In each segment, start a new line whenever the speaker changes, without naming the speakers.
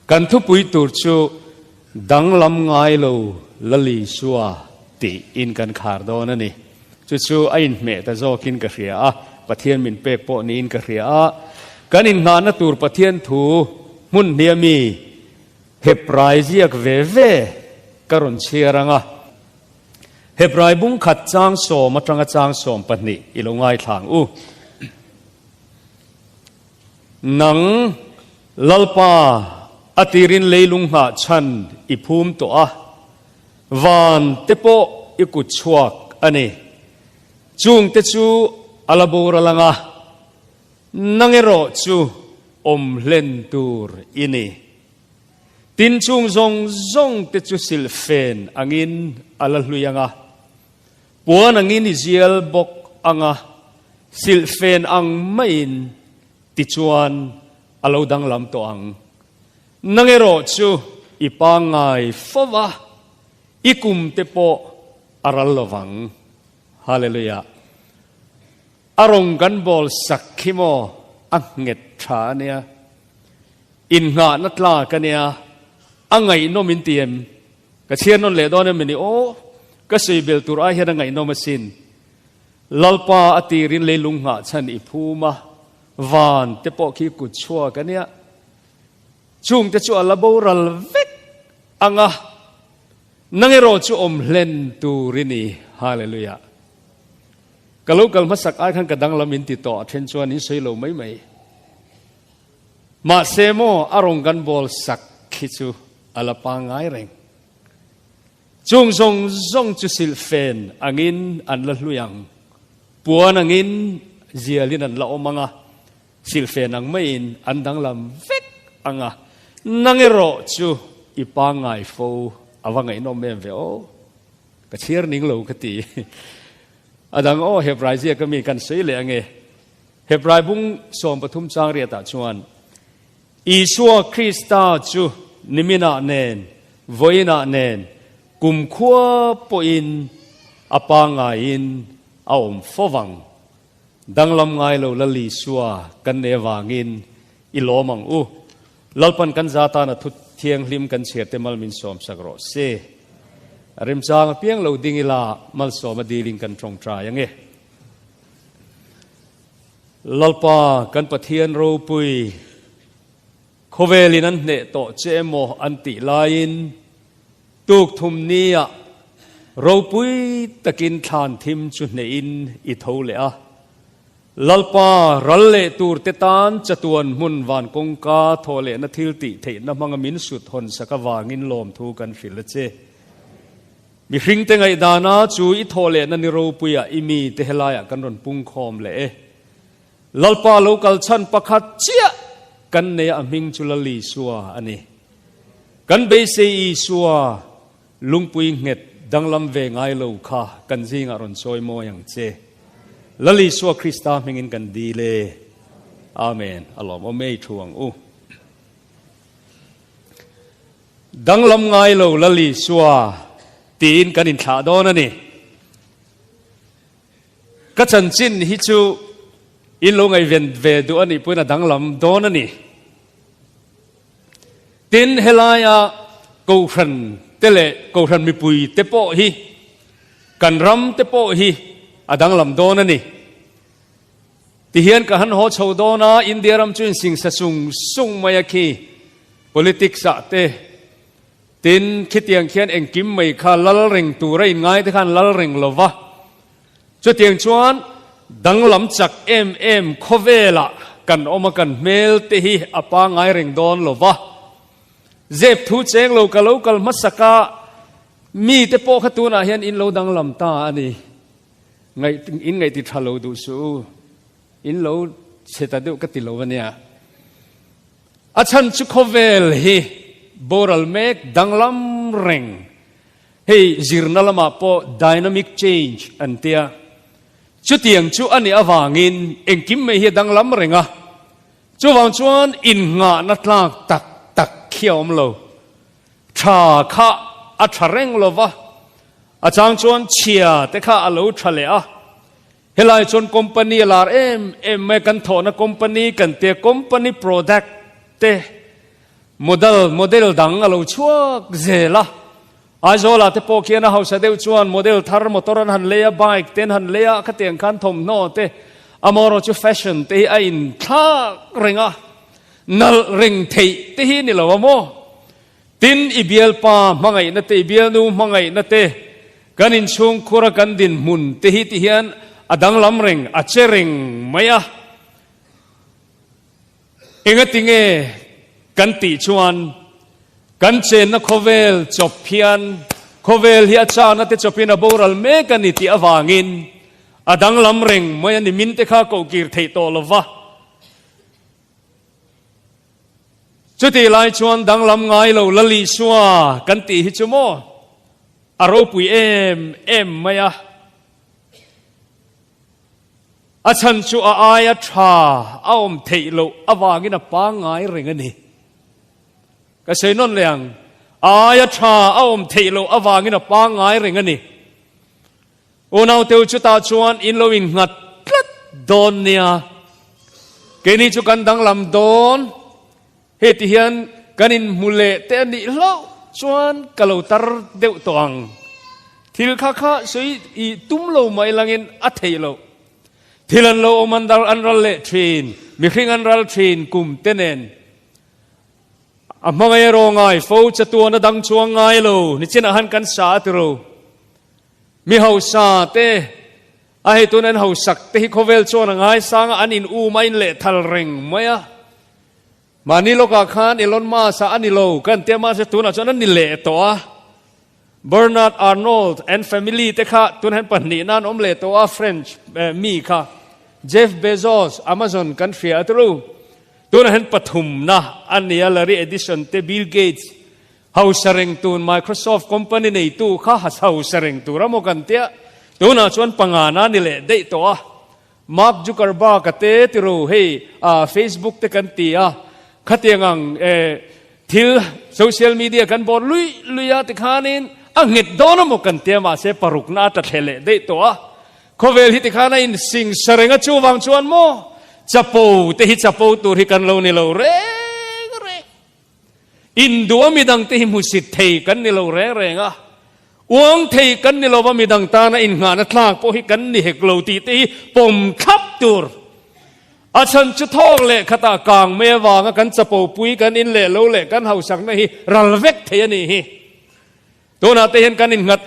กันทุปุยตูจูดังลำไงโลลลีชัวตีอินกันขาดโดนนี่จู่ๆไอ้เมตะโจกินกระเรียปะเทียนมินเปกโปนีอินกระเรียกันอินงานนตูร์ปะเทียนถูมุนเนียมีเฮปรายเจียกเวเวกรุนเชียรังเฮปรายบุ้งขัดจางโสมาตรังจางโสมปนิอิลงไงทางหนังลลปาอติรินเลลุงหาชันอิภูมิตัววานเตโปอิกุชวกอันนี้จุงเตจูอัลบูรลังนังเอโรจูอมเลนตูร์อินีตินจุงซงเตจูสิลเฟนอังอินอัลลุยังปวนอังอินอิเซียลบกอังสิลเฟนอังไม่อินติจวนอัลลูดังลำตัวอังนังเอโรจูอีปังไงฟวะอีกุมเตโปอารัลลวังฮาเลลูยาอารมณ์กันบอลสักขิโมอังเงตชาเนียอินงานัตลากันเนียอังไงโนมินเตียมกระเชียนนนเลดอนเมนิโอก็สุยเบลตุระเฮดังไงโนมาสินลลปาอติรินเลลุงหาชันอิภูมาวานเตโปคีกุชัวกันเนียจุงเตจูอัลบูรัลเวกอังนังเอโรจูอมเลนตูรินีฮาเลลูยากะลูกกะมาสักไอ้ขันกระดังละมินติต่อเทนชวนนี้สวยโลไม่มาเซโมอารมณ์กันบอลสักคิจูอัลปังไงเร่งจุงซงจุสิลเฟนอังอินอันละลุยังปัวนังอินเจียลินันละอมังสิลเฟนอังไม่อินอันดังลำเวกอังนังเอโรจูอีปังไงโฟอวังไงโนเมมเวโอกระเชียร์นิ่งโลกตีอดังโอเฮบรายเจียก็มีกันสวยเลยไงเฮบรายบุ้งสมปทุมจางเรียตาชวนอีชัวคริสตาจูนิมินาเนนวอยนาเนนกุมขัวปอินอปางาอินเอาอมฟวังดังลำไงโลลลีชัวกันเนวางินอิโลมังลลปันกันจาตานะทุเทียงลิมกันเฉียดเตมัลมินสมสักรอเซริมจางเพียงเราดิ่งลามัลสอมาดีลิงกันตรงตรายังไงลลปากันปะเทียนรูปุยโคเวลินันเนโตเจโมอันติลายินตุกทุมเนียรูปุยตะกินทานทิมจุนเนอินอิทโอเลอะลลปารัลเลตูร์เตตานจตวนมุนวานกงกาโทเลนทิลติเทนมังมินสุดทนสกวางินลมทูกันฟิลเจมีฟิงเตงไอดานาจูอิโทเลนันิโรปุยอิมีเตหลายกันรนปุงคอมเลลลปาโลกัลชันปะคัดเจียกันเนอมิงจุลลีสัวอันนี้กันเบเซอีสัวลุงปุยเง็ดดังลำเวงไอโลคากันซิงอรอนซอยโมยังเจลลีสัวคริสตามิงินกันดีเลอาเมนอัลลอฮ์ไม่ทวงดังลำไงโลลลีสัวตีนกันอินขาโดนนี่ก็ฉันจินฮิจูอินลงไอเวนเวดูอันนี้พูดนะดังลำโดนนี่ตินเฮลายากูขันเตเลกูขันมีปุยเตโปฮีกันรำเตโปฮีอดังลำโดนนี่ที่เฮียนกับฮันโฮชาวโดนาอินเดียรำจุนสิงสสุงมายคี politics อะเตตินคิดยังเขียนเองกิมไม่ขาลลริงตัวไรง่ายที่ขันลลริงลวะจุดยังชวนดังลำจักเอ็มโคเวล่ะกันออกมากันเมลเตฮีอปางง่ายริงโดนลวะเจ็บทุเจงโลกาลมัสกามีแต่โปขตูน่ะเห็นอินโลดังลำตาอันนี้ไงอินไงติดทะลุดูสูอินโลเสตดูก็ติดโลวันเนี้ยอาชันชุโคเวลฮีบอรัลเมกดังลำเร่งเฮ้ยจิรนัลมาโป dynamic change อันเตียชุดยังชุอันนี้อวางินเองกิมไม่เฮดังลำเร่งอ่ะชุวางชวนอินงานัดลากตักเขียวมโลชาข้าอัชเร่งโลวะอาจารย์ชวนเชียแต่ข้าอโลทะเลอ่ะเฮลัยชวนคอมพานีลาเอ็มไม่กันโถนะคอมพานีกันเตียคอมพานีโปรดักต์เต model dang alo chuak zela azola te pokiana house deu chuan model thar motor an han leya bike ten han leya khateng khan thom no te amoro chu fashion te a in tha renga nal ring thei te hi ni lo mo tin ibial pa mangai na te ibial nu mangai na te kanin chung khura kan din mun te hi ti hian adang lam reng a chereng maya engatinge kan ti chuan kan chen na khovel chop phian khovel hi acha na te chopina boral me kan ni ti awangin adang lam reng maya ni min te kha ko kir thei to lova chuti lai chuan dang lam ngai lo lali suwa kan ti hi chumo aro pui em maya achan chu a aya tha aom thei lo awangin a pa ngai reng ani ka sei non leang aya tha aom thei lo awangin a pa ngai reng ani o nau teu chu ta chuan in lo in ngat tlat don nia ke ni chu kan dang lam don he ti hian kanin mule te ani lo chuan kalotar deu toang thil kha kha sei I tum lo mai langin a thei lo thilan lo omandal anral le train mi khring anral train kum tenen amangai ro ngai fo chatuan na dang chuang ngai lo ni china han kan sa ti ro mi hau sa te a he tunen hau sak te hi khovel chuan ngai sang an in u main le thal reng maya mani loka khan elon ma sa ani lo kan te ma se tuna chuan an ni le to a Bernard Arnold and family te kha tun han pan ni nan om le to a French mi kha Jeff Bezos Amazon kan fia atru tun han pathum na ania lari edition te Bill Gates house reng tun Microsoft company nei tu kha has house reng tu ramo kan tia tuna chuan pangana ni le dei to a Mark Zuckerberg ka te tiru hey Facebook te kan tia khatiangang thil social media kan bor luya te khanin angit dono mo kan tia ma se paruk na ta thele dei to a khovel hi ti khana in sing sarenga chu wang chuan mo chapo te hi chapo tur hi kan lo ni lo re in duwa midang te hi musit thei kan ni lo re nga uang thei kan ni lo ba midang ta na in nga na thlak po hi kan ni hek lo ti te hi pom khap tur achan chu thong le khata kang me wanga kan chapo pui kan in le lo le kan hau sak na hi ralvek thei ani hi tuna te hen kan in ngat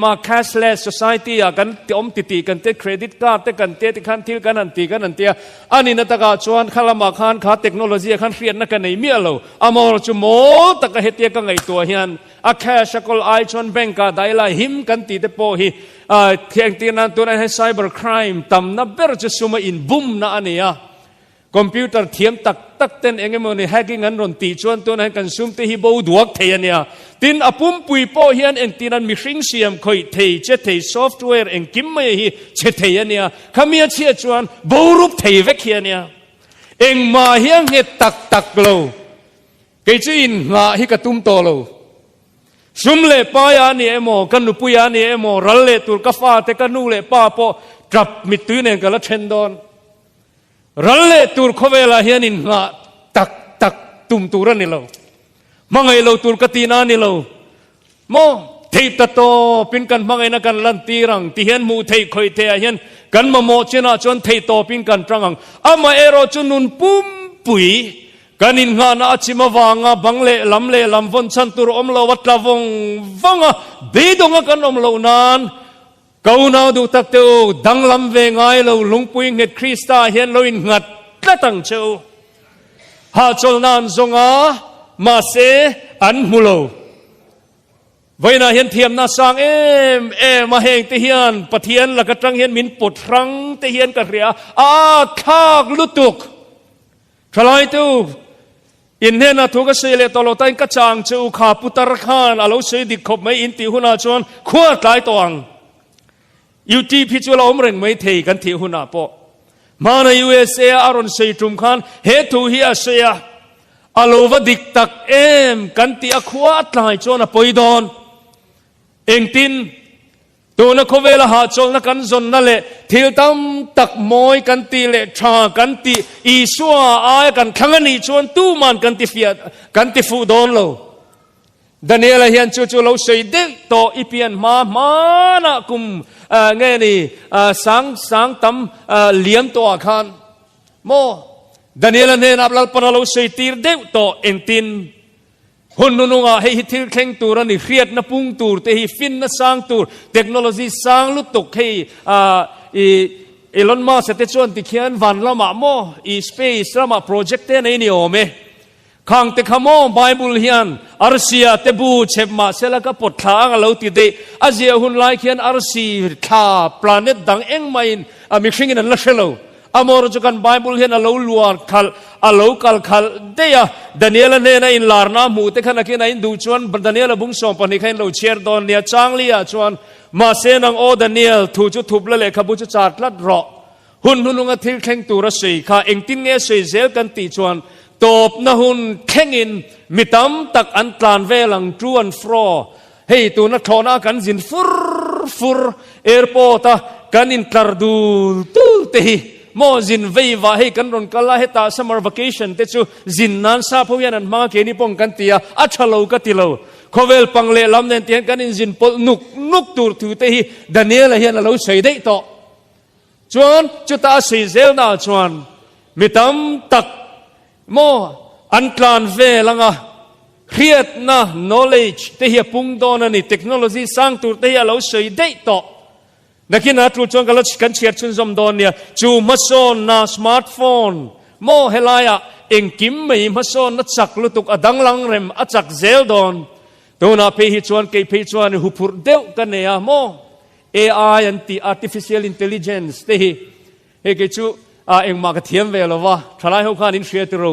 ma cashless society a kan tom ti kan te credit card te kan te khan thil kan an ti ani na taka chuan khalama khan kha technology khan rian na kan nei mi alo amor chu mo taka hetia ka ngai to hian a cash kol ai chuan bank ka daila him kan ti te po hi thiang ti nan tuna he cyber crime tam na ber chu suma in boom na ania computer thiam tak ten engemoni hacking an ron ti chuan tuna kan sum te hi bo duak thei ania tin apum pui po hian eng tinan mi hring siam khoi thei che thei software eng kim mai hi che thei ania khamia chia chuan bo rup thei vek hi ania eng ma hiang he tak lo ke chin nga hi ka tum to lo sum le pa ya ni emo kan nu pu ya ni emo ral le tur ka fa te kan nu le pa po trap mit tu nen ka la chen don ral le tur khovela hian in nga tak tum turan ni lo mangai lo tur katina ni lo mo thei ta to pin kan mangai na kan lan tirang ti hian mu thei khoi the hian kan ma mo chena chon thei to pin kan trangang ama ero chunun pum pui kanin nga na achima wanga bangle lam von chan tur om lo watla wonga bedonga kan om lo nan kauna du tak te dang lam ve ngai lo lungpui nget Krista hian lo in ngat tlatang cheu ha chol nan zonga ma se an mulo vaina hian thiam na sang ma heng te hian pathian la ka tang hian min pot rang te hian ka ria a thak lutuk thalai tu in hena thuka sele tolo tain ka chang cheu kha putar khan alo se dik khop mai in ti huna chuan khua tlai tawang UT pichula omreng mai thei kan thi huna po mana USA aron sei tum khan he thu hi a seya alova dik tak kan ti a khua tlai chona poidon engtin to na khovela ha chol na kan zon na le ทิลตั้มตักมอยกันตีเละชากันตีอีชัวอายกันขังนี่ชวนตู้มันกันตีฟิยกันตีฟูดอนโลดันเนลเฮียนจู่ๆเราใส่เด็กโตอีเปียนมานะกุมเงี้ยนี่สังตั้มเลี้ยงตัวขันโมดันเนลเนี่ยนับเราปนเราใส่ตีเด็กโตเอ็นตินหุ่นนุ่งให้ทิลเข่งตัวนี่เครียดนะปุ่งตัวแต่ให้ฟินนะสร้างตัวเทคโนโลยีสร้างลุตุกให้อีลอนมัสก์เตชวนติเขียนวันละมาโมอีสเปซละมาโปรเจกต์เตนนี่โอเมข้างติขโมไบเบิลเฮียนอาร์ซียเตบูเชฟมาเซลก็ปดทางเราติดเดอาเซียหุ่นไลเขียนอาร์ซีท่าพลาเน็ตดังเอ็งไม่มิกซิงกันละเชลล์อามอร์จุกันไบเบิลเฮียนเราล้วนขัลเราขัลเดียดานิเอลเนี่ยนะอินลาร์นามูเตขันนักอินดูชวนดานิเอลบุ้งส่งปนิขันเราเชียร์ดอนเนี่ยจางเลียชวนมาเซนังโอดานิเอลถูจุดทุบเลยขบุจุจัดลัดรอหุ่นนุ่งอาทิตย์แข่งตัวรัสเซียข้าเอ็งตินเงี้ยเสียเซลกันตีชวนตบนะหุ่นแข่งอินมิตามตักอันตรานเวลังจวนฟรอเฮ้ยตัวนักทอนากันจินฟุร์แอร์พอร์ตกันอินตรดูตูเตะโมจินเวย์ว่าให้กันรอนกัลลาเฮตาซัมเมอร์วัคชั่นเตจูจินนันซาพวีนันมาเกนิปงกันตียอัชโลกติโลขเวลปังเลลำเนนเตียนกันอินจินปนุกตูร์ตูเตะดานิเอลเฮียนเราใช้ได้ต่อจวนจุดตาสีเซลนาจวนมิตามตักโมอันกลานเวลังเครียดนะ knowledge เทียปุ่งโดนนี่เทคโนโลยีสร้างตัวเทียเราใช้ได้ต่อนักนักรู้จวนกันแล้วกันเชียร์ชุนจอมโดนเนี่ยจูมาโซนนะสมาร์ทโฟนโมเฮลายะเองกิมไม่มาโซนนัดจักลุตุกอดังลังเรมอจักเซลโดนตัวน่าเพย์จวนเกย์เพย์จวนหุบเดียวกันเนี่ยโมAI อันที่ artificial intelligence เตะเฮกิจูเองมากระเทียมเวลวะทลายหัวขานินเชียตรู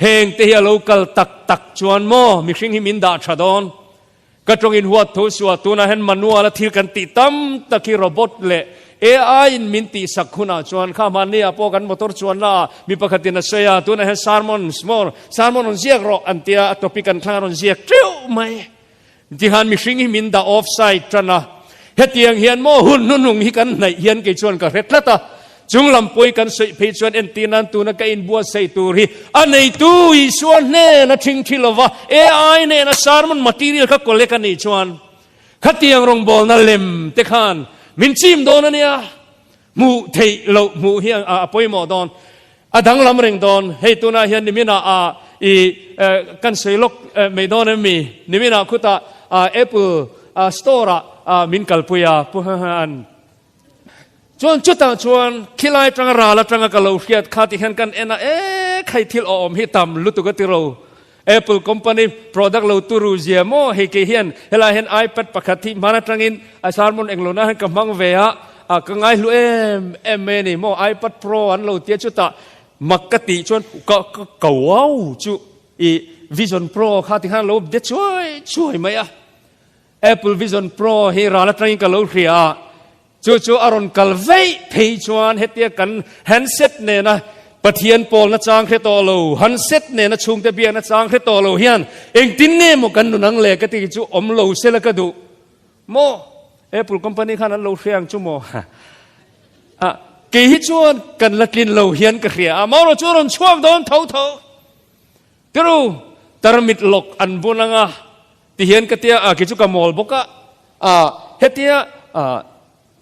เฮงเตะ local ตักจวนโมมิชิงหิมินดาชาดอนก็ตรงอินหัวทุสวตัวนั้นเห็นมนุษย์ละทีกันติตั้มตะกี้โรบอทเละ AI มินติสักคุณาจวนข้ามันเนี่ยพอกันมอเตอร์จวนละมีปกตินะเสียตัวนั้นเห็นซาร์มอนสมอลซาร์มอนเสียกรออันเตียตัวพิกันข้างรอนเสียกเจ้าไม่ที่หันมิชิงหิมินดาออฟไซด์จันนะเฮตียงเฮียนโมหุ่นนุ่งฮิกันในเฮียนกิจวนกับเร็ดละตาจุงลำปุยกันใส่เพจวนเอ็นตีนันตูนักอินบัวใส่ตูรีอันในตูอีส่วนเน่นะทิ้งที่ละวะ AI เน่นะสารมันมาทีเรียลก็กเล็กันอีชวนขัดเตียงรงบอลนั่นเล่มเตะขานมินชิมโดนเนี่ยมูเทโลมูเฮียงปุยหมอดอนดังลำเริงดอนให้ตัวน่าเฮียนนิมินากันใส่ลกไม่โดนมีนิมินาคุตาApple Storeมินกัลปุยาพุฮันจวนจุดต่างจวนคิลายจังราละจังกะโลเฟียดขาติเห็นกันใครทิลออมฮิตำลุตุกติโร Apple Company Product เราตุรุเซียโมเฮเกเฮียนเฮลาเห็น iPad ปกติมานะจังอินสารมันเองโลนะเห็นกำมังเวียก็ง่ายลุเอ็มนี่โม iPad Pro อันเราเตี้ยจุดตามักติจวนก็ว้าวจุVision Pro ขาติเห็นเราเด็ดช่วยไหมApple Vision Pro เฮราละจังอินกะโลเฟียจู่อารมณ์กัลเวย์เพย์จวนเฮตียกันแฮนเซ็ตเนี่ยนะปะเทียนโปลนะจางเคโตโลแฮนเซ็ตเนี่ยนะชุงเตเบียนะจางเคโตโลเฮียนเองตินเนี่ยมกันดูนังเล็กติจู่อมโลเซลกะดูโมApple Company ขันนั้นโลเฟียงจู่โมกี่จวนกันละกินโลเฮียนกะเขียมาเราจู่รอนช่วงโดนเท่าติรูตรมิดหลกอันบุนังที่เฮียนกะเตียกี่จู่กะมอลบกะเฮตีย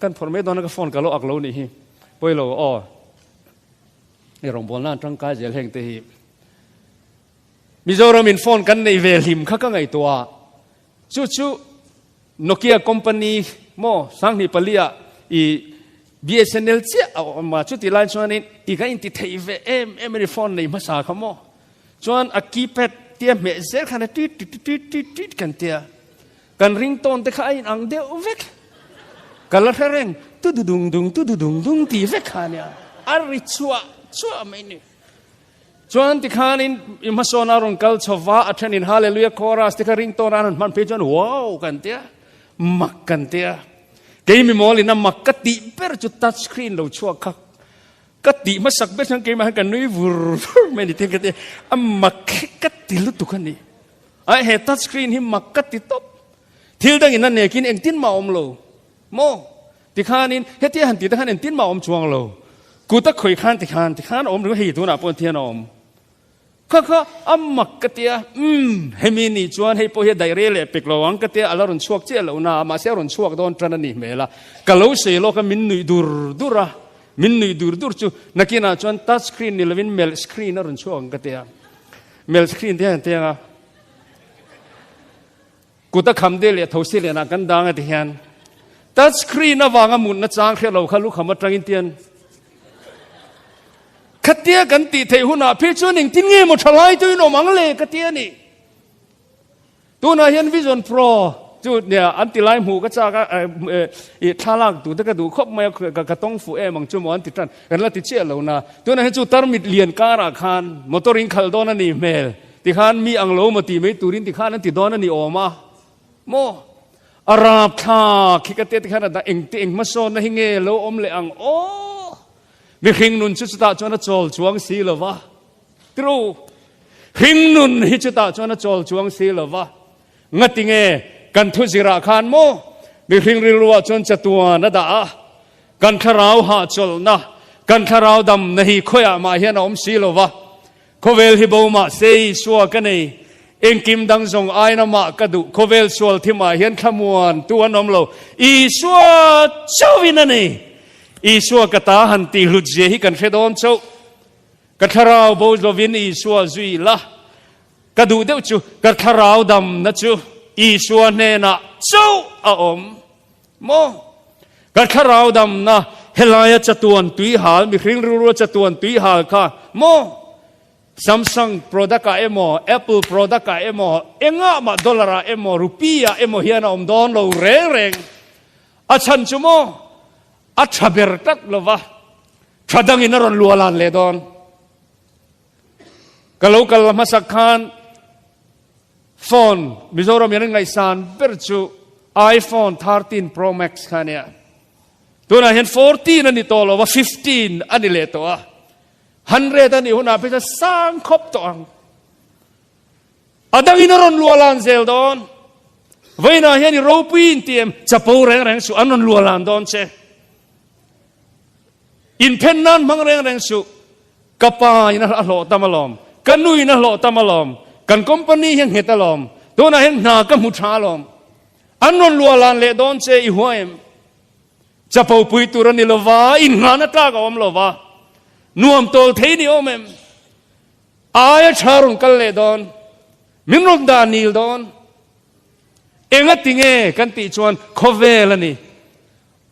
กันพอไม่โดนก็ฟอนกันโลอักโลนี่ฮิไปโลนี่รองบอลนั่นจังกายเจลเฮงเตฮิมิโซรามินฟอนกันในเวลิมข้าก็ไงตัวจู่โนเกียคอมพานีโมสังนิปเลียBSNL เจ้ามาจุดที่ไลน์ชวนนี้อีกอินติเทเวไม่ได้ฟอนในภาษาเขาโมชวนอากีเป็ดเตียเมเซลขนาดติดกันเตียกันริงโตนแต่ข้าอินอังเดียวเวกกันละเรื่องตุดุงตีเวกขานี่อาริชัวไม่เนี่ยจวนที่ขานินมาโซนารงกัลชวาอัชนินฮาเลลูยาคอรัสที่ขาริงโตนั้นมันเป็นจวนว้าวกันเตียมักกันเตียเกย์มีมอลินะมักกติเปิดจุดทัชสกรีนเราชัวคักกติมาสักเบ็ดฉันเกย์มาให้กันนุ้ยวูร์ไม่ได้เท่กันเตียมักกติลุตุกันนี่ไอเฮทัชสกรีนหิมักกติตบทิลดังอินนั่นเนี่ยกินเองตินมาอมโลโม ติขานนินเฮติหันติขานนินตินมาอมจวงโลกูตะข่อยขานติขานอมหรือให้ตัวน่ะปนเทียนอมข้าอัมมักกะเตียให้มีนี่จวนให้พวกเฮดไดเรเลปิกโลวังกะเตียอัลลอฮ์รุนชวกเจ้าเราหน้ามาเสียรุนชวกโดนตระนี่เมล่ะกะโลเสโลกมินนุยดูระมินนุยดูจูนักกินจวนทัชสกรีนนี่ละวินเมลสกรีนน่ะรุนชวกกะเตียเมลสกรีนเตียกูตะคำเดลี่ยทศเลยนะกันดังอะที่เห็นทัชสกรีนน่ะวางมุนน่ะจางแค่เราขลุขมาตรังอินเตียนขัดเตียกันตีเทหุนาพิจูนิงทิ้งเงี้ยหมดทลายตัวน้องมังเลยขัดเตียนี่ตัวน่ะเห็นวิจารณ์โปรจุดเนี่ยอันติไลหมูก็จะก็ท่าลากตัวแต่ก็ดูครบไม่ก็ต้องฟูมังจุมอันติดกันกันละติเชี่ยเรานะตัวน่ะเห็นจุดตารมิดเลียนการาคานมอเตอร์ริงขัลโดนันนี่เมลติขานมีอังโลมาตีไม่ตูรินติขานนั่นติโดนันนี่ออกมาโมอาราบท่าคิดกันเตียติขานนั่นเองมาโซนนะฮิเงโลอมเลอังโอมีหิงนุนชุดตาจวนจอลจวงสีเลวะตรูหิงนุนฮิจุตาจวนจอลจวงสีเลวะงัดติงเอกันทุจิราคานโมมีหิงริรัวจวนจตัวนัดากันขราวหาจลนะกันขราวดำนะฮีขยามาเฮียนอมสีเลวะโคเวลฮิโบมาเซย์สัวกันเองเองกิมดังทรงไอ้นามากระดูโคเวลสัวที่มาเฮียนขมวนตัวนอมโลอีสัวเจ้าวินันเองอีสัวกตาหันตีหลุดเจฮิกันเฟดอนโจกัทราวโบลวินอีสัวจุยละกระดูเดียวจูกัทราวดำนะจูอีสัวเนน่ะโจอาอมโมกัทราวดำนะเฮลายจัตวนตุยหาลมีคริงรัวจัตวนตุยหาลค่ะโมSamsung product ka emo Apple product ka emo enga ma dollar emo rupiah emo hiana don lo reng achan chumo achaber tak lova thadang inaron lualan le don kalau masakhan phone mizoram yang ngai san berchu iPhone 13 Pro Max khania tuna hen 14 ani to lova 15 ani le to 100 ani huna pesa sang khop to ang adang inaron lualan zel don vaina hian ropin tiem chapo reng su anon lualan don che in pen nan mang reng su kapa ina lo tamalom kanui na lo tamalom kan company hian hetalom dona hian na ka mu thalom anon lualan le don che I huaem chapo pui turan ni lova in ngana ta ga om lova nuam tol thei ni omem aya charun kal le don minrom da nil don enga tinge kan ti chuan khovel ani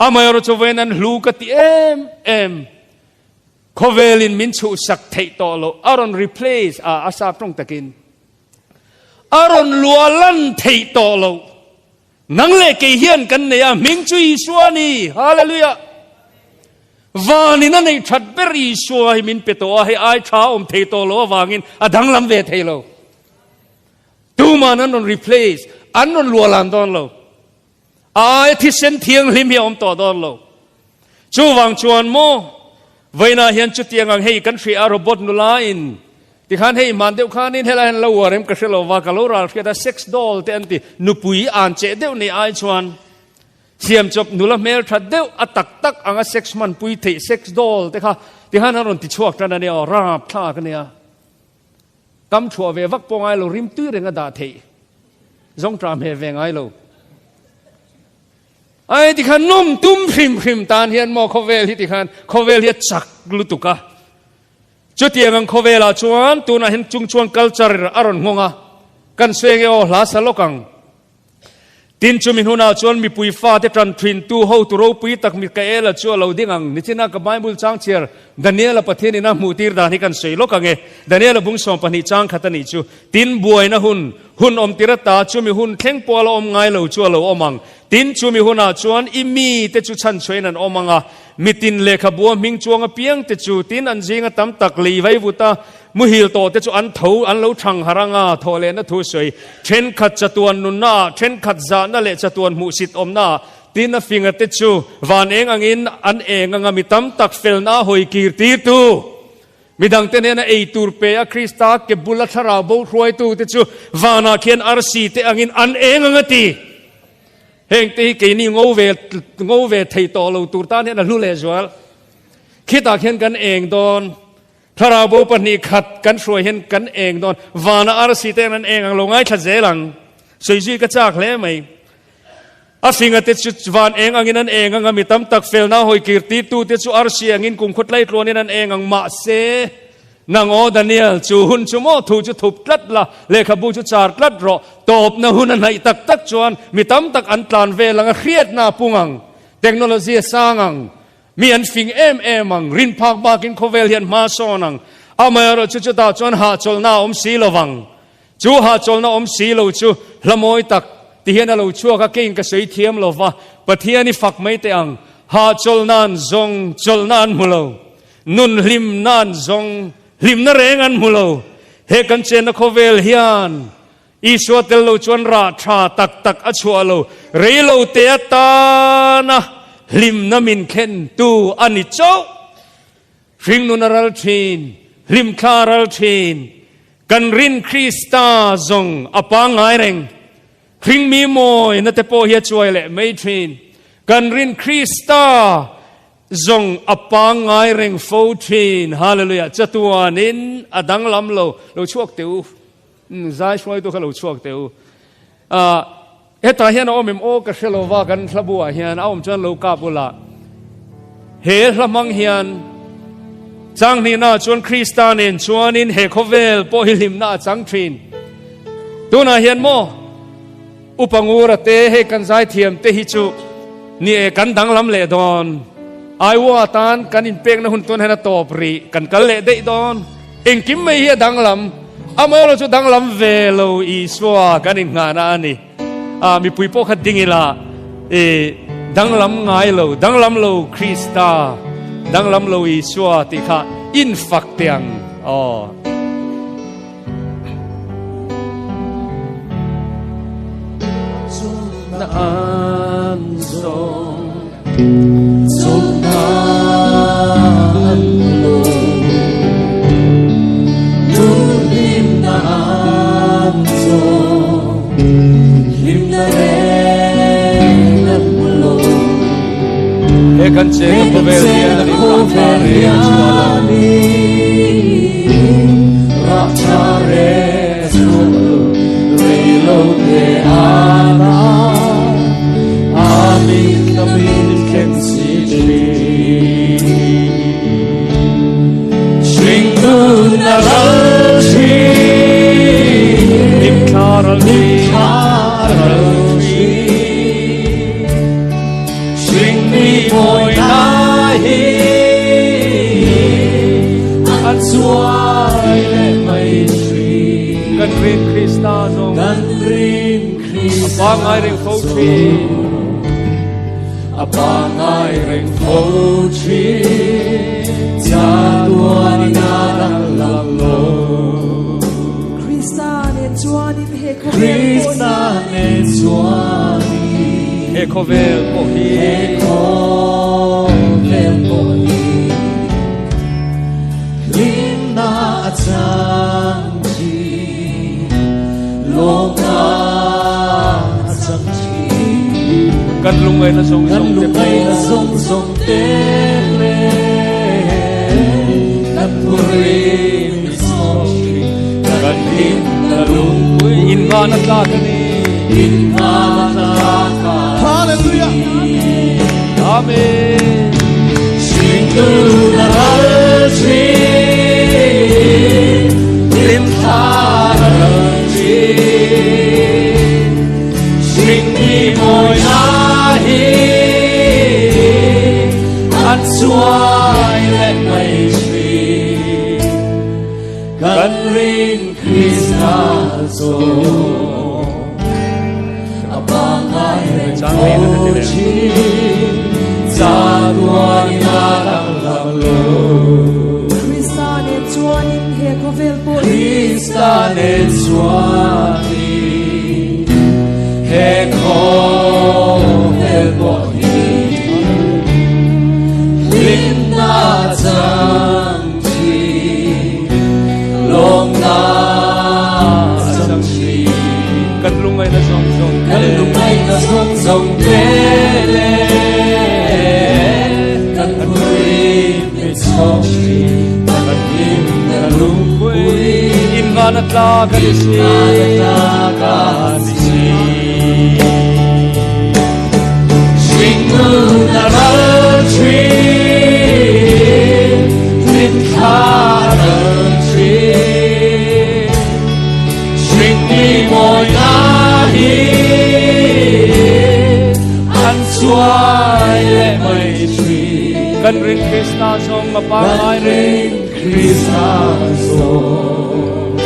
amayro chovenan hlu ka ti em khovelin min chu sak thei to lo aron replace asa tong takin aron lualan thei to lo nang le ke hian kan ne ya ming chui suani hallelujah vani na nei that beri suai min peto hai ai tha om thei to lo wangin adang lam ve thei lo tu man non replace anon lualan don lo ai thi sen thiang lim hi om to don lo chu wang chuan mo vaina hian chu tiang ang hei kan thri a robot nu lain ti khan hei man deu khanin hela lo warem ka shelo wa ka lo ral kheda $6 te anti nu pui an che deu ni ai chuan siam chop nula mel that deu atak tak anga 6 man pui thei $6 te kha ti khan aron ti chuak tan ani o rap tha ka nia kam chua ve vak pongai lo rim tu renga da thei zong tram he ve ngai lo ai ti khan nom tum phim tan hian mo khovel hi ti khan khovel hi chak lutuka chu tiang khovela chuan tu na hin chung chuan culture aron ngonga kan swenge o hla salokang tin chumin huna chuan mi pui fa te tran thin tu ho tu ro pui tak mi ka ela chu lo dingang nichina ka bible chang chiar daniel patheni na mutir da ni kan sei lokange daniel bung som pani chang khatani chu tin buai na hun om tirata chu mi hun thleng pol om ngai lo chu lo omang tin chu mi huna chuan imi te chu chan choinan omanga mitin lekha bua ming chuanga piang te chu tin an jinga tam tak li vai vuta muhil to te chu an tho an lo thang haranga thole na thu soi then khat chatuan nun na then khat za na le chatuan mu sit om na tin na finga te chu van eng angin an eng anga mi tam tak fel na hoi kirti tu midang te na ei tur pe a krista ke bula thara bo roi tu te chu wana khian arsi te angin an eng anga ti heng ti ke ni ngô về thầy to lo tur ta ne na lu le zwal khi ta khen kan eng don thara bo pani khat kan shroi hen kan eng don wana ar si te nan eng ang lo ngai tha zelang soi ji ka chak le mai a finga te chu van eng angin an eng ang mi tam tak fel na hoi kirti tu te chu ar si angin kum khut lai tlonin an eng ang ma se nang o Daniel chu hun chu mo thu chu thup tlat la le khabu chu char tlat ro top na hun an hai tak tak chuan mi tam tak an tlan ve lang a khiat na pungang technology sangang mi an fing em ang rin phak ba kin khovel hian ma sonang amaro chu chu ta chuan ha chol na om si lovang chu ha chol na om si lo chu hlamoi tak ti hian lo chu ka king ka sei thiam lova pathiani fak mai te ang ha chol nan zong chol nan mulo nun lim nan zong lim na rengan mulo he kan chen na khovel hian iswa tel lo chuan ra tha tak tak a chua lo re lo te ta na lim na min khen tu ani chau ring nunaral thin lim kharal thin kan rin krista zong apa ngai reng ring mi moi na te po hi chuai le mai thin kan rin krista zong apa ngai reng fo thin hallelujah chatuanin adang lam lo chuak teu zai shoi to lo chuak teu heta hian omim o ka hrelowa kan thlabua hian aom chan lo ka bula he hlamang hian chang ni na chuan kristanin chuanin he khovel po hilim na chang thin tuna hian mo upangura te he kan zai thiam te hi chu ni e kan dang lam le don ai wa tan kan in pek na hun ton hena top ri kan kal le dei don eng kim mai hi dang lam amay lo chu dang lam ve lo i swa kan in nga na ni mi pui po khat dingila dang lam ngai lo dang lam lo krista dang lam lo i swa ti kha in fak tiang na an zong zong na an lo tu lim na an zong lim na re an lo e kan che ko ve ra cha re so re lo de ana amin kamin ken si shring tu na ra chi lim karal chi shring mi moi na hi an suai le mai tri kan rin krista zong kan rin krista pa ngai reng fo tri apa ngai reng fo tri cha tuan na la lo
krista ne chuanin he
krista ne chuani he khovel po hi khovel po hi lim na chang chi lo na chang chi kan lungai na song te le kan puri mi song chi kan lim na lung in nga na ta ni in nga na ta hallelujah amen sing to the tree lim sing mi moi na hi an suai le mai tri kan rin krista so abangai chang le chi za duan na lam lo
krista ne chuanin he khovel po
krista ne chuani he khovel po lim na chang chi long na chang chi กันลุงไงนะซองซอง
กันลุงไงนะซองซองเล่เล่กันคุยไม่ชอบชีกันยิ้มกันลุงคุย
อินงานตากันสิ
ตากันสิ Swing moon another tree Twin cotton tree Swing me more nahi An suai le mai tree
กันรินคริสตาซองมาปางไอเริง
Krishna song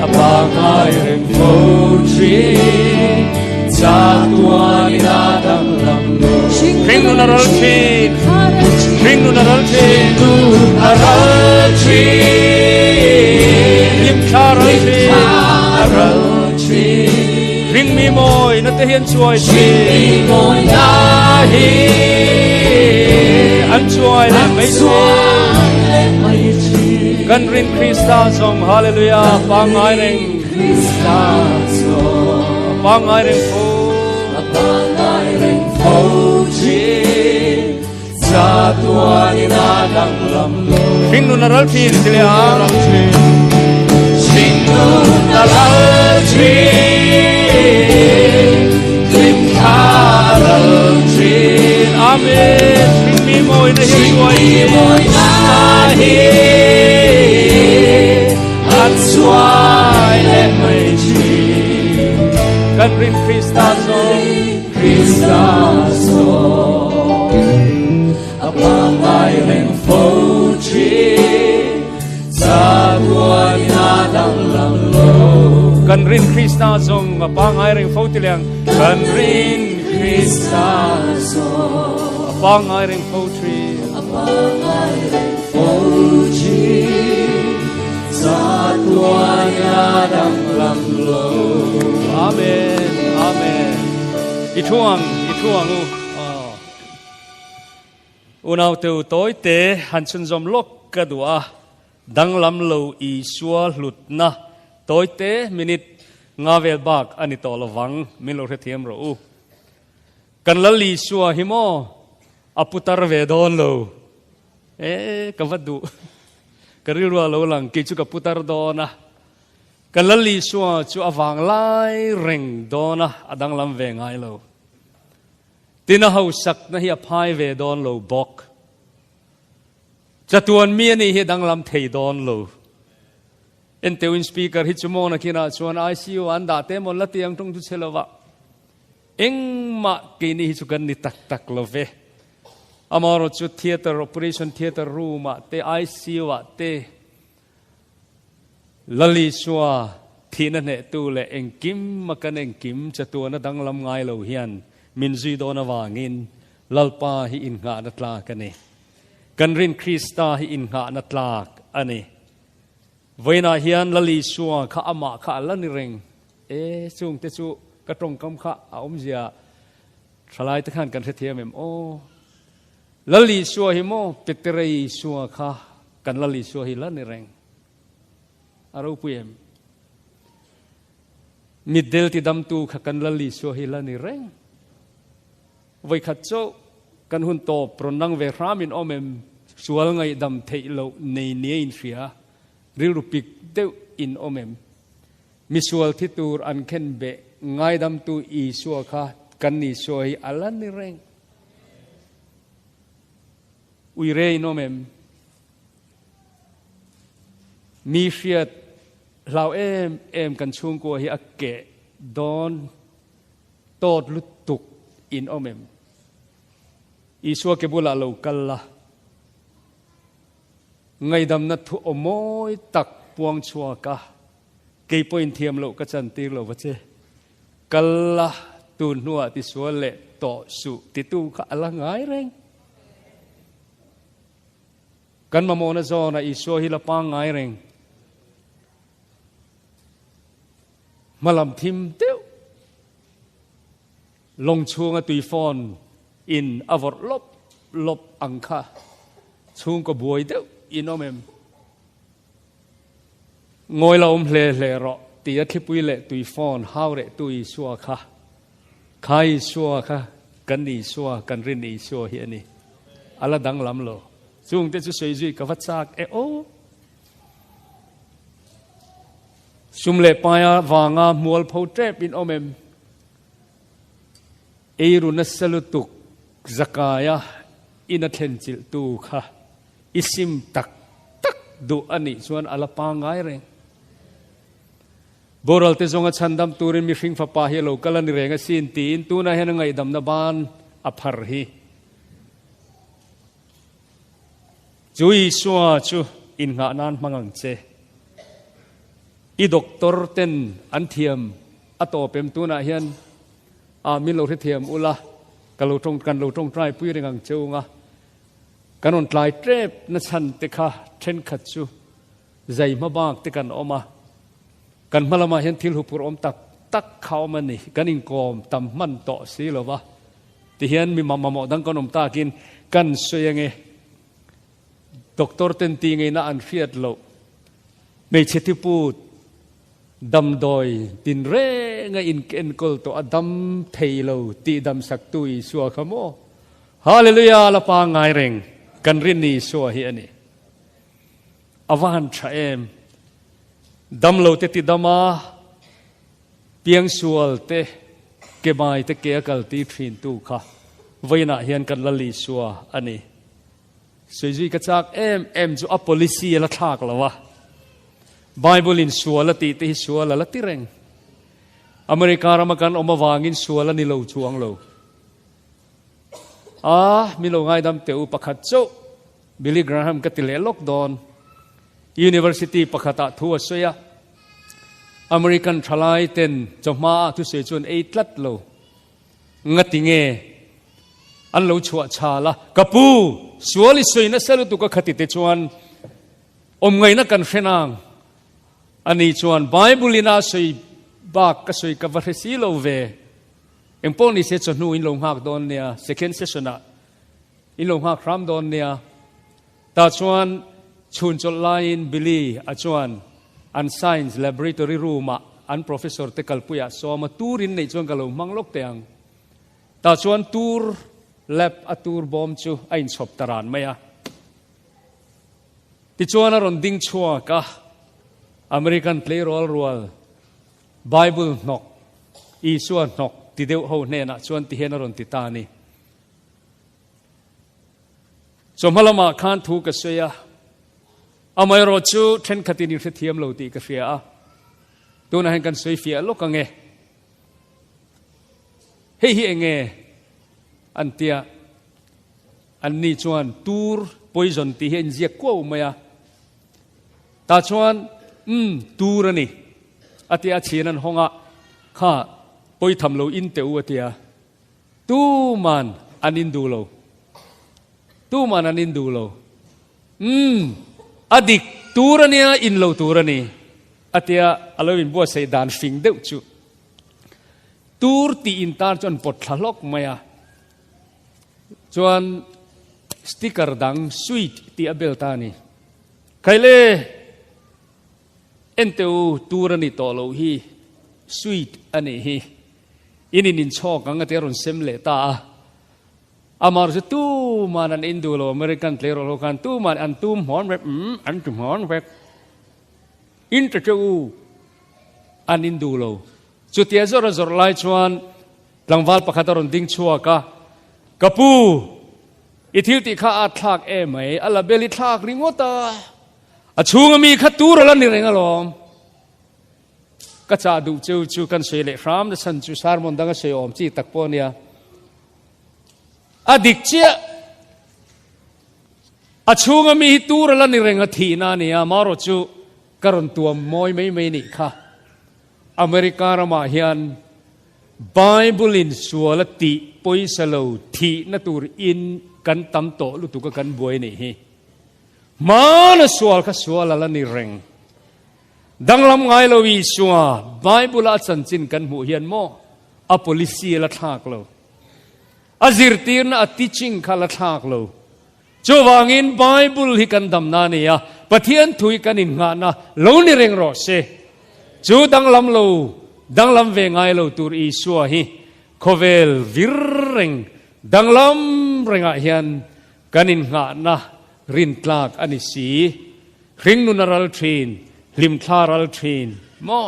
Abang ai ring poetry Jatuan inadang lamlo
Ring nu naral chin Ring nu naral chin
Tu aral tree
Yim charal chin
Aral tree
Ring mi moy na te hian chuai
Ni
chin
moy nahi
An chuai le mai
Suai le mai tree
กันรินคริสตาซองฮาเลลูยาปางไอเริง
Krishna song
ปางไอเริงโอ
Abang ai ring poetry Jatuan inadang lamlo
Ring nu naral chin tile a
Swing moon aral tree Twin cotton tree
Amen Ring mi moy na hian chuai
Ni moy nahi An suai le mai tree
กันรินคริสตาซอง
Krishna song Abang ai ring poetry Jatuan inadang lamlo
กันรินคริสตาซองมาปางไอเริงโฟติเลียงกันรินคริส
Krishna song
ปางไอเริงโฟทรี
Abang ai ring poetry Jatuan inadang lamlo
อาเมนอาเมนอีท่วงอุณาวเตวต้อยเตหันชุนจอมลกกระดัวดังลำโลอีชัวหลุดนะต้อยเตมินิตงาเวลบากอันนี้ต่อละวังมิโลเรเทียมรู้กันละลีชัวหิโมอปุตารเวดอนโลกวัดดูกระริรัวโลหลังกิจุกับปุตารดอนะกันละลีชัวจูอวังไลเร่งดอนะอดังลำเวงไงโลตินาหูสักนะเฮียพายเวดอนโลบอกจะตัวเมียนี่เฮียดังลำเทดอนโลเอ็นเตวินสปีกเกอร์ฮิจโมนะคินาชวนไอซียูอันดาเตมอลละเตียงตรงทุเชลวะเอ็งมากินี่ฮิจุกันนี่ตักโลเวอามารจุดเทเตอร์โอเปอเรชั่นเทเตอร์รูมเตไอซียูเตลลีชัวที่นั่นเหตุเลยเอ็งกิมมากันเอ็งกิมจะตัวนั้นดังลำไงเราเฮียนมินซีโดนวางินลัลปาฮิอินหานัตลากันเองกันรินคริสตาฮิอินหานัตลากอันนี้เวน่าเฮียนลลีชัวข้าอามาข้าลันนิเรงซุงเตจูกระตรงคำข้าอาอมเจียทลายตะขันกันเทียมเอ็มโอลลีชัวฮิโมเปตเรยชัวข้ากันลลีชัวฮิลันนิเรงอารูปุยมมิดเดลที่ดำตูขกันลลีชัวฮิลันนิเรงไว้ขัดโจกันหุ่นโตปรนังเวรามินอเมมสวลไงดำเทโลในเนียอินเฟียริรุปิกเดวอินอเมมมิสวลที่ตูรอันเข็นเบไงดำตูอีชัวค่ะกันนี่ชัวฮิอัลลันนิเรงอุยเรอินอเมมมีเฟียดเราเอ็มกันช่วงกัวฮิอักเกะดอนโตดลุตุกอินอเมมอีสัวเก็บุลาโลกัลละไงดำนัดทุอโมยตักปวงชัวกะเกยปอินเทียมโลกจันตีโลวะเจกัลละตูนหัวติสัวเละต่อสุติตูกะอะไรง่ายเร่งกันมาโมนาโซนะอีสัวฮิลปังง่ายเร่งมาลำทิมเต้วลงช่วงตุยฟอนอินอวอร์ลบอังคาช่วงก็บวยเต้วอินอเมมงอยเราเพลรอ ตีอัฐิปุยเละตุยฟอนฮาวเละตุยชัวค่ะใครชัวค่ะกันนี่ชัวกันรินนี่ชัวเฮียนี่อัลดังลำโลซุงเตจุสวยจุยกับวัดซักโอชุมเล่ปายาวางามัวลพูเทปินอเมมเอรุนัสลุตุกจักายะอินัทเทนจิลตูค่ะอิสิมตักดูอันนี้ส่วนอัลปางไงเรงบรัลเตจงชันดำตูรินมีฟิงฟ้าป่าเฮโลกัลนิเรงสินตีนตูน่าเห็นไงดำนบานอภรฮีจุยชัวจูอินงานนั้นมังเจอีด็อกเตอร์เต็นอันเทียมอัตโตเป็นตัวน่าเห็นมิโลเทียมอุลากันเราตรงไตรปุยเริงังเจ้างะกันนนไตรเทปนัชันเตค่ะเทนขัดจูใจมาบางเตกันออกมากันมาละมาเห็นทิลหุปรอมตักเขามันนี่กันอิงกอมตำมันต่อสีหรอวะที่เห็นมีมาหมอดังกันอมตากินกันสวยยังไงด็อกเตอร์เต็นตีไงน่าอันเฟียดโลไม่เชติพูดดำดอยตินเรงอินเกนกอลตัวดำเทยโลตีดำสักตุยสัวขโมฮาเลลูยาละปางไงเร่งกันรินนี่สัวเฮียนี่อวันชาเอมดำโลเตติดามาเปียงสัวเตเก็บไม้เตเกะกัลตีทรินตูค่ะไว้น่ะเฮียนกันละลีสัวอันนี้สวยจุยกระจากเอ็มจูอัปโปลิซีละทากละวะไบเบิลอินสัวละตีติสัวละติเร่งอเมริการามากันออกมาวางินสัวละนิโลจวงโลมิโลง่ายดำเตอุปขัดโจบิลลี่กราฮัมกัติเลล็อกดอนUniversity ปะขะตะทัวสวยอเมริกันทลายเต็นจอมาทุเสจวนเอตลัดโลงัติเงอันโลชัวชาละกะปูสวลิสวยนะเซลตุกะขติเตจวนอมไงนักกันเฟนังอันนี้จวนไบเบิลน่าสวยบากกะสวยกับวัตสีโลเวเอ็มปองนี่เสจนูอินลงหักดอนเนี่ย second session อะอินลงหักครามดอนเนี่ยตาจวนชุนจดไลน์บิลีอาจวนอัน science laboratory room อัน professor เตกัลปุยะสอมาตูรินในจวนกะโลมังลกเตียงตาจวนตูร์ lab อตูร์บอมจูไอ้ชอบตารานไหมอะที่จวนอรอนดิ้งชัวกะอเมริกันเพลย์รอลรัวลไบเบิลนกอีส่วนนกที่เดียวเขาเนี่ยนะจวนที่เห็นอรอนติตานี่สมหละมาคานถูกกระเสียอเมริจูเทนขัดนิวเทียมโลตีกระเฟียตัวนั้นกันสวยเฟียลูกกังเงเฮียเงอันเตียอันนี้ชวนตูร์ปอยจนที่เห็นเจียกว่าไม่อะตาชวนตูร์นี่อาเตียเชียนันห้องอ่ะข้าปอยทำโลอินเตออาเตียตูมันอันอินดูโลตูมันอันอินดูโลอดีตตูร์นี่อินโลตูร์นี่อาเตียอารมณ์บัวใส่ดานฟิงเดือดจูตูร์ตีอินตาจนปวดทะลกไม่อะจวนสติกเกอร์ดังสวีทที่อเบลตานี่ใครเล่เอ็นเตอตูร์นี่โตโลฮีสวีทอันนี้ฮีอินินชอกังเตอรุนเซมเลตาอามาร์จะตู้มันอันอินดูโลอเมริกันเพลย์โลกันตู้มันอันตู้หอนแบบอันตู้หอนแบบอินเตอร์จูอันอินดูโลจุดที่จะเราจะไล่ชวนหลังวัลปะขัดรอนดิ้งชัวกะกะปูอิทิวติข้าอัดทักไหมอัลลาเบลิทักริงวตาอชูงมีขัดตูรลันนี่เรงอลอมก็จะดูจูกันเสเลฟรามและสันจูสารมอนดังเสยอมจีตักปอนียอดิกเจอชูงมีตูรลันนี่เรงทีนานี่มารจูกรณตัวมอยไม่นี่ค่ะอเมริการามาเฮียนไบเบิลินสวลติปอยสโลทีนัตูรอินกันตำโตลุตุกกันบวยนี่ฮีมานสวลก็สวลละนี่เรงดังลำไงเราวิสวาไบเบิลอาสันจินกันหูเฮียนโมอโพลิซีละทากโลอาซิรตีนอติชิงคาละทากโลจวางินไบเบิลฮิกันดำนานียะปะเทียนทุยกันอินงานะโลนี่เรงรอเซ chú dang lam về ngay lo tur i xua hi khovel virreng dang lam renga hian kanin nga na rin tlak ani si ring nunaral train lim thlaral train mo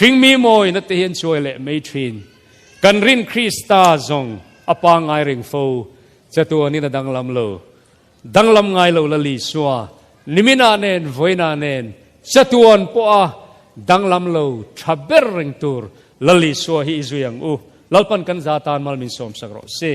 ring mi moi na te hian choi le mai train kan rin Krista zong apa ngai ring fo chatu ani na dang lam ngai lo la li suwa limina nen voina nen chatuan po a dang lam lo thaber ring tur la li suwa hi izuyang u lalpan kan zatan mal min som sagro se